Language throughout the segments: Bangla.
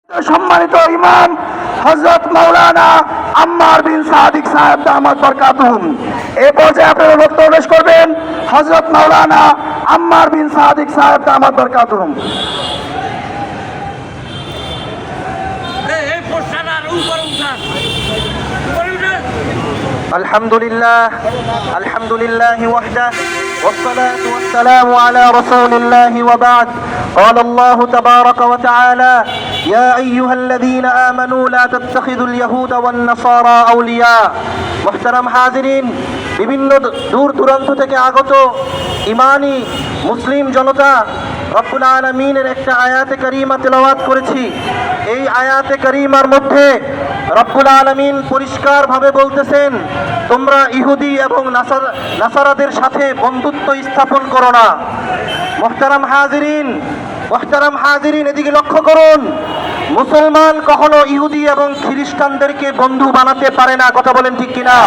সম্মানিত ইমাম হযরত মাওলানা আম্মার বিন সাদিক সাহেব দামাত বরকাতুহুম। এই পর্যায়ে আপনারা বক্তব্য পেশ করবেন হযরত মাওলানা আম্মার বিন সাদিক সাহেব দামাত বরকাতুহুম। আলহামদুলিল্লাহ ওয়াহদাহ والصلاة والسلام على رسول الله وبعد قال الله تبارك وتعالى يا أيها الذين آمنوا لا تتخذوا اليهود والنصارى أولياء محترم حاضرين বিভিন্ন দূর দূরান্ত থেকে আগত ইমানি মুসলিম জনতা রব্বুল আলামিনের একটা আয়াতে কারিমা তেলাওয়াত করেছি। এই আয়াতে কারিমার মধ্যে রব্বুল আলামিন পরিষ্কারভাবে বলতেছেন, তোমরা ইহুদি এবং নাসারাদের সাথে বন্ধুত্ব স্থাপন করো না। মুহতারাম হাজিরিন, এদিকে লক্ষ্য করুন। মুসলমান কখনো ইহুদি এবং খ্রিস্টানদেরকে বন্ধু বানাতে পারে না। কথা বলেন ঠিক কিনা?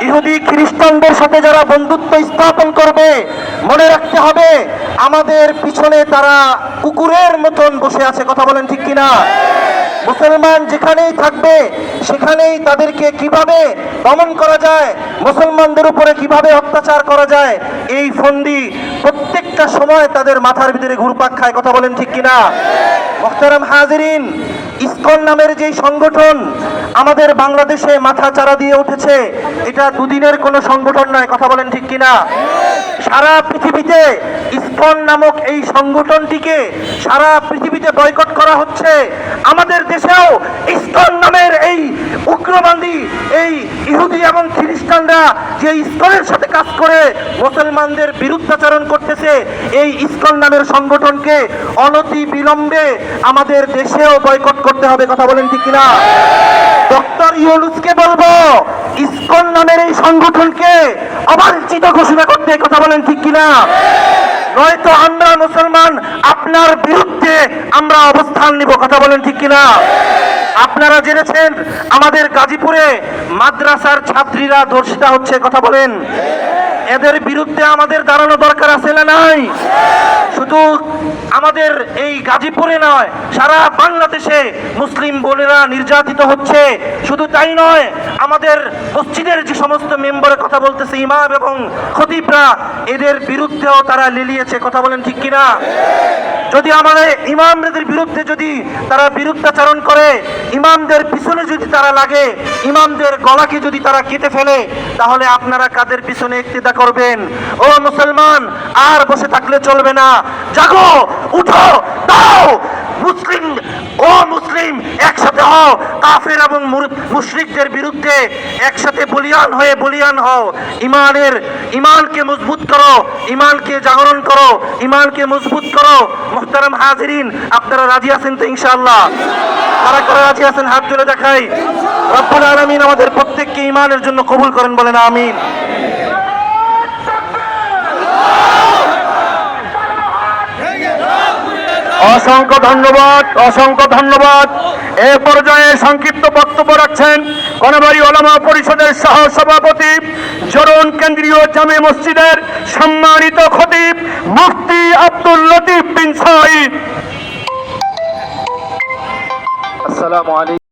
ইহুদি খ্রিস্টানদের সাথে যারা বন্ধুত্ব স্থাপন করবে, মনে রাখতে হবে আমাদের পিছনে তারা কুকুরের মতন বসে আছে। কথা বলেন ঠিক কিনা? মুসলমান যেখানেই থাকবে সেখানেই তাদেরকে কিভাবে দমন করা যায়, মুসলমানদের উপরে কিভাবে অত্যাচার করা যায়, এই ফন্দি প্রত্যেকটা সময় তাদের মাথার ভিতরে ঘুরপাক খায়। কথা বলেন ঠিক কিনা? মুহতারাম হাজিরিন, ইসকন নামের যে সংগঠন আমাদের বাংলাদেশে মাথা চারা দিয়ে উঠেছে, এটা দুদিনের কোনো সংগঠন নয়। কথা বলেন ঠিক কিনা? সারা পৃথিবীতে ইসকন নামক এই সংগঠনটিকে সারা পৃথিবীতে বয়কট করা হচ্ছে। আমাদের দেশেও ইসকন নামের এই উগ্রবাদী এই ইহুদি এবং খ্রিস্টানরা যে ইসকনের সাথে কাজ করে মুসলমানদের বিরুদ্ধাচরণ করতেছে, এই ইসকন নামের সংগঠনকে অনতি বিলম্বে আমাদের দেশেও বয়কট করতে হবে। কথা বলেন ঠিক কিনা? ডক্টর ইউনূসকে বলবো ইসকন নামের এই সংগঠনকে অবাঞ্ছিত ঘোষণা করতে। কথা বলেন ঠিক কিনা? নয়তো আমরা মুসলমান আপনার বিরুদ্ধে আমরা অবস্থান নিব। কথা বলেন ঠিক কিনা? আপনারা জেনেছেন আমাদের গাজীপুরে মাদ্রাসার ছাত্রীরা ধর্ষিতা হচ্ছে। কথা বলেন, এদের বিরুদ্ধে আমাদের দাঁড়ানো দরকার আছে না নাই? শুধু আমাদের এই গাজীপুরে নয়, সারা বাংলাদেশে মুসলিম বোনেরা নির্যাতিত হচ্ছে। শুধু তাই নয়, আমাদের মসজিদের যে সমস্ত মেম্বারের কথা বলতেছে ইমাম এবং খতিবরা, এদের বিরুদ্ধেও তারা লেলিয়েছে। কথা বলেন ঠিক কিনা? যদি আমাদের ইমামদের বিরুদ্ধে যদি তারা বিরুদ্ধাচরণ করে, ইমামদের পিছনে যদি তারা লাগে, ইমামদের গলাকে যদি তারা কেটে ফেলে, তাহলে আপনারা কাদের পিছনে ইক্তেদা করবেন? ও মুসলমান, আর বসে থাকলে চলবে না। জাগো, উঠো, দাও। মুসলিম একসাথে হও, কাফের এবং মুশরিকদের বিরুদ্ধে একসাথে বলিয়ান হও। ইমানকে মজবুত করো, ইমানকে জাগরণ করো, ইমানকে মজবুত করো। মুহতারাম হাজিরিন, আপনারা রাজি আছেন তো ইনশাআল্লাহ? কারা কারা রাজি আছেন হাত তুলে দেখাই। রব্বুল আলামিন আমাদের প্রত্যেককে ইমানের জন্য কবুল করেন, বলেন আমিন। অসংখ্য ধন্যবাদ। এ পর্যায়ে সংক্ষিপ্ত বক্তব্য রাখছেন কোনাবাড়ী ওলামা পরিষদের সহ সভাপতি, জোরন কেন্দ্রীয় জামে মসজিদের সম্মানিত খতিব মুফতি আব্দুল লতিফ বিন সাঈদ। আসসালামু আলাইকুম।